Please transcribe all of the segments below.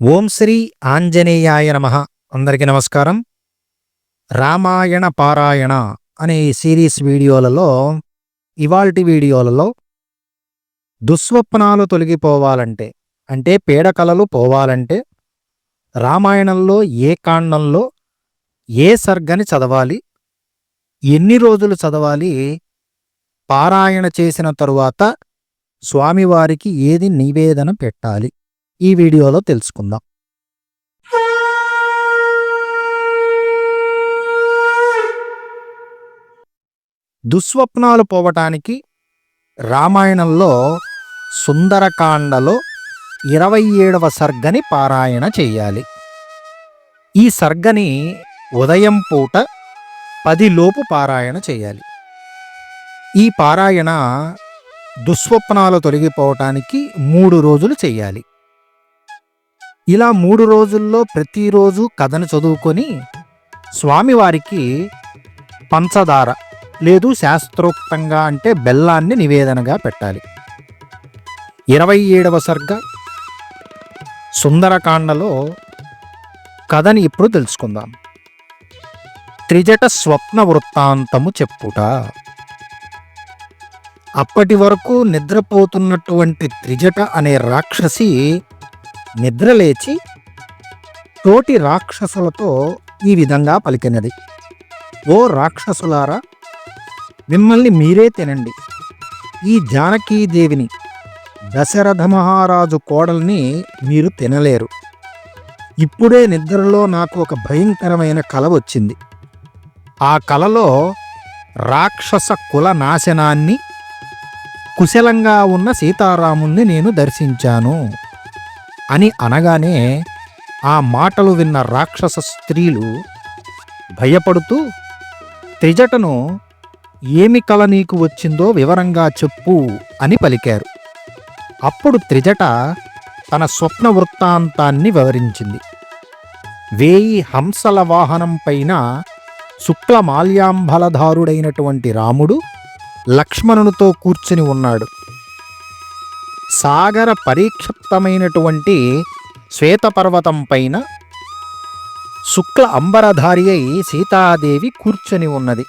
ఓం శ్రీ ఆంజనేయాయ నమః. అందరికీ నమస్కారం. రామాయణ పారాయణ అనే ఈ సిరీస్ వీడియోలలో ఇవాల్టి వీడియోలలో దుస్వప్నాలు తొలగిపోవాలంటే అంటే పీడకలలు పోవాలంటే రామాయణంలో ఏ కాండంలో ఏ సర్గని చదవాలి, ఎన్ని రోజులు చదవాలి, పారాయణ చేసిన తరువాత స్వామివారికి ఏది నివేదన పెట్టాలి, ఈ వీడియోలో తెలుసుకుందాం. దుస్వప్నాలు పోవటానికి రామాయణంలో సుందరకాండలో 27వ సర్గని పారాయణ చెయ్యాలి. ఈ సర్గని ఉదయం పూట 10 లోపు పారాయణ చెయ్యాలి. ఈ పారాయణ దుస్వప్నాలు తొలగిపోవటానికి 3 రోజులు చెయ్యాలి. ఇలా 3 రోజుల్లో ప్రతిరోజు కథను చదువుకొని స్వామివారికి పంచదార లేదు శాస్త్రోక్తంగా అంటే బెల్లాన్ని నివేదనగా పెట్టాలి. 27వ సర్గ సుందరకాండలో కథని ఇప్పుడు తెలుసుకుందాం. త్రిజట స్వప్న వృత్తాంతము చెప్పుట. అప్పటి వరకు నిద్రపోతున్నటువంటి త్రిజట అనే రాక్షసి నిద్రలేచి తోటి రాక్షసులతో ఈ విధంగా పలికినది. ఓ రాక్షసులారా, మిమ్మల్ని మీరే తినండి. ఈ జానకీదేవిని, దశరథ మహారాజు కోడల్ని మీరు తినలేరు. ఇప్పుడే నిద్రలో నాకు ఒక భయంకరమైన కల వచ్చింది. ఆ కలలో రాక్షస కుల నాశనాన్ని, కుశలంగా ఉన్న సీతారాముల్ని నేను దర్శించాను అని అనగానే ఆ మాటలు విన్న రాక్షస స్త్రీలు భయపడుతూ త్రిజటను ఏమి కల నీకు వచ్చిందో వివరంగా చెప్పు అని పలికారు. అప్పుడు త్రిజట తన స్వప్న వృత్తాంతాన్ని వివరించింది. 1000 హంసల వాహనం పైన శుక్ల మాల్యాంబలధారుడైనటువంటి రాముడు లక్ష్మణునితో కూర్చుని ఉన్నాడు. సాగర పరీక్షిప్తమైనటువంటి శ్వేతపర్వతం పైన శుక్ల అంబరధారి అయి సీతాదేవి కూర్చొని ఉన్నది.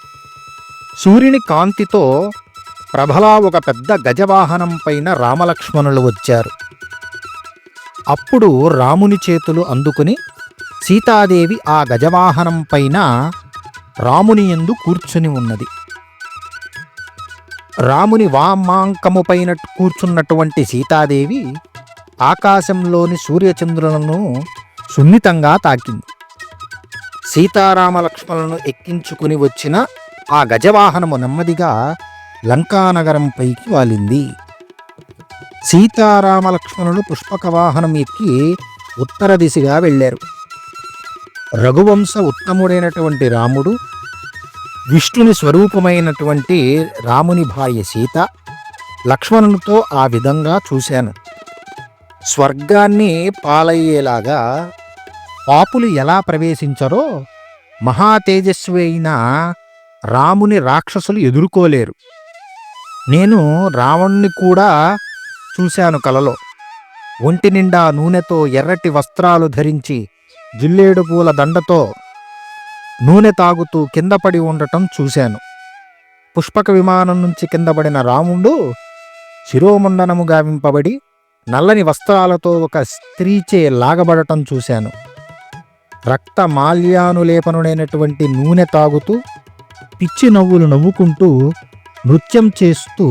సూర్యుని కాంతితో ప్రభలా ఒక పెద్ద గజవాహనం పైన రామలక్ష్మణులు వచ్చారు. అప్పుడు రాముని చేతులు అందుకుని సీతాదేవి ఆ గజవాహనం పైన రాముని యందు కూర్చుని ఉన్నది. రాముని వామాంకము పైన కూర్చున్నటువంటి సీతాదేవి ఆకాశంలోని సూర్యచంద్రులను సున్నితంగా తాకింది. సీతారామలక్ష్మణులను ఎక్కించుకుని వచ్చిన ఆ గజవాహనము నెమ్మదిగా లంకానగరంపైకి వాలింది. సీతారామలక్ష్మణులు పుష్పక వాహనం ఎక్కి ఉత్తర దిశగా వెళ్ళారు. రఘువంశ ఉత్తముడైనటువంటి రాముడు, విష్ణుని స్వరూపమైనటువంటి రాముని భార్య సీత లక్ష్మణునితో ఆ విధంగా చూశాను. స్వర్గాన్ని పాలయ్యేలాగా పాపులు ఎలా ప్రవేశించరో మహా తేజస్వి అయిన రాముని రాక్షసులు ఎదుర్కోలేరు. నేను రావణుని కూడా చూశాను కలలో. ఒంటి నిండా నూనెతో ఎర్రటి వస్త్రాలు ధరించి జిల్లేడు పూల దండతో నూనె తాగుతూ కింద పడి ఉండటం చూశాను. పుష్పక విమానం నుంచి కింద పడిన రాముడు శిరోమండనము గావింపబడి నల్లని వస్త్రాలతో ఒక స్త్రీచే లాగబడటం చూశాను. రక్త మాల్యానులేపనుడైనటువంటి నూనె తాగుతూ పిచ్చి నవ్వులు నవ్వుకుంటూ నృత్యం చేస్తూ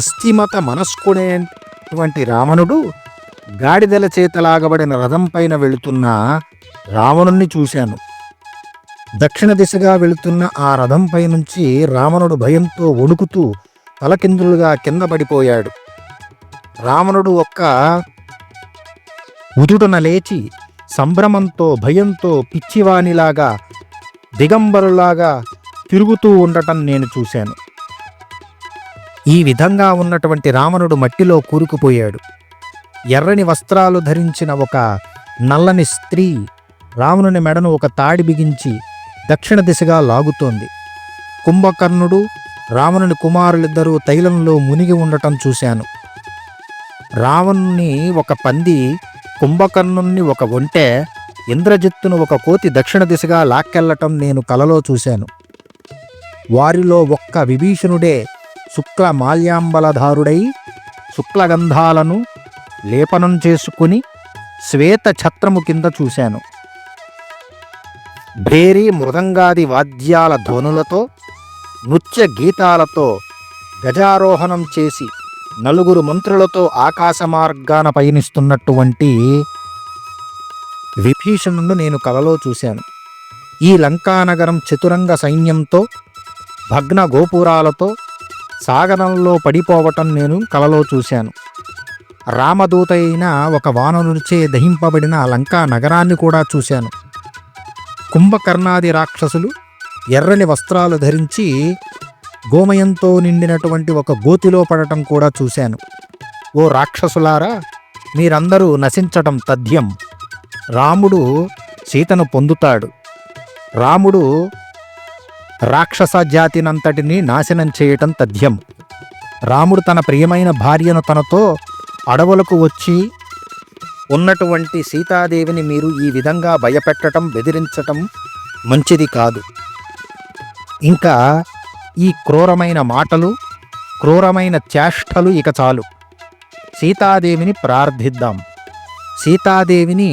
అస్థిమత మనస్కుడైనటువంటి రావణుడు గాడిదల చేతలాగబడిన రథం పైన వెళుతున్న రావణుణ్ణి చూశాను. దక్షిణ దిశగా వెళుతున్న ఆ రథంపై నుంచి రావణుడు భయంతో వణుకుతూ తలకిందులుగా కింద పడిపోయాడు. రావణుడు ఒక్క ఉదుటన లేచి సంభ్రమంతో భయంతో పిచ్చివానిలాగా దిగంబరులాగా తిరుగుతూ ఉండటం నేను చూశాను. ఈ విధంగా ఉన్నటువంటి రావణుడు మట్టిలో కూరుకుపోయాడు. ఎర్రని వస్త్రాలు ధరించిన ఒక నల్లని స్త్రీ రావణుని మెడను ఒక తాడి బిగించి దక్షిణ దిశగా లాగుతోంది. కుంభకర్ణుడు, రావణుని కుమారులిద్దరూ తైలంలో మునిగి ఉండటం చూశాను. రావణుని ఒక పంది కుంభకర్ణుణ్ణి ఒక ఒంటె, ఇంద్రజిత్తును ఒక కోతి దక్షిణ దిశగా లాక్కెళ్లటం నేను కలలో చూశాను. వారిలో ఒక్క విభీషణుడే శుక్ల మాల్యాంబలధారుడై శుక్లగంధాలను లేపనం చేసుకుని శ్వేత ఛత్రము కింద చూశాను. భేరీ మృదంగాది వాద్యాల ధ్వనులతో నృత్య గీతాలతో గజారోహణం చేసి నలుగురు మంత్రులతో ఆకాశ మార్గాన పయనిస్తున్నటువంటి విభీషణుడు నేను కలలో చూశాను. ఈ లంకానగరం చతురంగ సైన్యంతో భగ్న గోపురాలతో సాగరంలో పడిపోవటం నేను కలలో చూశాను. రామదూత అయిన ఒక వానరుచే దహింపబడిన లంకా నగరాన్ని కూడా చూశాను. కుంభకర్ణాది రాక్షసులు ఎర్రని వస్త్రాలు ధరించి గోమయంతో నిండినటువంటి ఒక గోతిలో పడటం కూడా చూశాను. ఓ రాక్షసులారా, మీరందరూ నశించటం తథ్యం. రాముడు సీతను పొందుతాడు. రాముడు రాక్షస జాతినంతటిని నాశనం చేయటం తథ్యం. రాముడు తన ప్రియమైన భార్యను తనతో అడవులకు వచ్చి ఉన్నటువంటి సీతాదేవిని మీరు ఈ విధంగా భయపెట్టడం, బెదిరించటం మంచిది కాదు. ఇంకా ఈ క్రూరమైన మాటలు, క్రూరమైన చేష్టలు ఇక చాలు. సీతాదేవిని ప్రార్థిద్దాం, సీతాదేవిని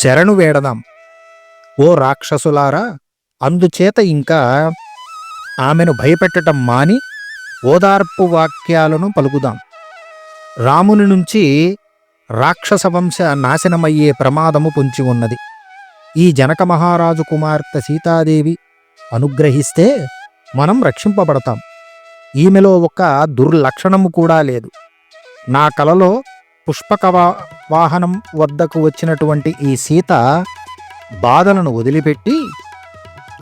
శరణు వేడదాం. ఓ రాక్షసులారా, అందుచేత ఇంకా ఆమెను భయపెట్టడం మాని ఓదార్పు వాక్యాలను పలుకుదాం. రాముని నుంచి రాక్షస వంశ నాశనమయ్యే ప్రమాదము పొంచి ఉన్నది. ఈ జనక మహారాజు కుమార్తె సీతాదేవి అనుగ్రహిస్తే మనం రక్షింపబడతాం. ఈమెలో ఒక దుర్లక్షణము కూడా లేదు. నా కలలో పుష్పక వాహనం వద్దకు వచ్చినటువంటి ఈ సీత బాధలను వదిలిపెట్టి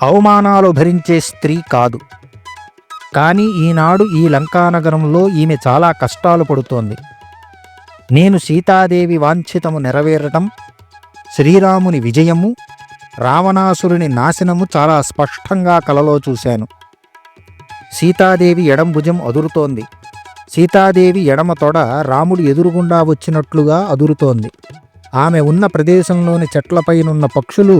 అవమానాలు భరించే స్త్రీ కాదు. కానీ ఈనాడు ఈ లంకానగరంలో ఈమె చాలా కష్టాలు పడుతోంది. నేను సీతాదేవి వాంఛితము నెరవేరటం, శ్రీరాముని విజయము, రావణాసురుని నాశనము చాలా స్పష్టంగా కలలో చూశాను. సీతాదేవి ఎడం భుజం అదురుతోంది. సీతాదేవి ఎడమ తొడ రాముడు ఎదురుగుండా వచ్చినట్లుగా అదురుతోంది. ఆమె ఉన్న ప్రదేశంలోని చెట్లపైనున్న పక్షులు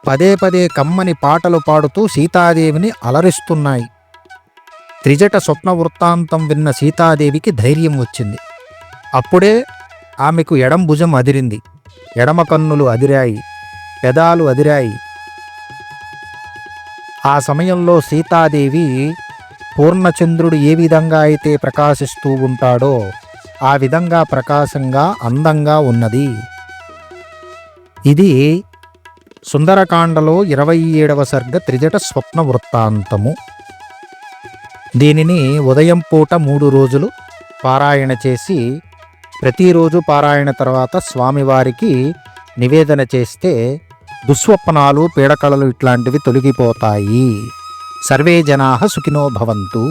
పదే పదే కమ్మని పాటలు పాడుతూ సీతాదేవిని అలరిస్తున్నాయి. త్రిజట స్వప్న వృత్తాంతం విన్న సీతాదేవికి ధైర్యం వచ్చింది. అప్పుడే ఆమెకు ఎడం భుజం అదిరింది. ఎడమ కన్నులు అదిరాయి, పెదాలు అదిరాయి. ఆ సమయంలో సీతాదేవి పూర్ణచంద్రుడు ఏ విధంగా అయితే ప్రకాశిస్తూ ఉంటాడో ఆ విధంగా ప్రకాశంగా అందంగా ఉన్నది. ఇది సుందరకాండలో 27వ సర్గ త్రిజట స్వప్న వృత్తాంతము. దీనిని ఉదయం పూట 3 రోజులు పారాయణ చేసి ప్రతిరోజు పారాయణ తర్వాత స్వామివారికి నివేదన చేస్తే దుస్వప్నాలు, పీడకలలు ఇట్లాంటివి తొలగిపోతాయి. సర్వే జనాః సుఖినో భవంతు.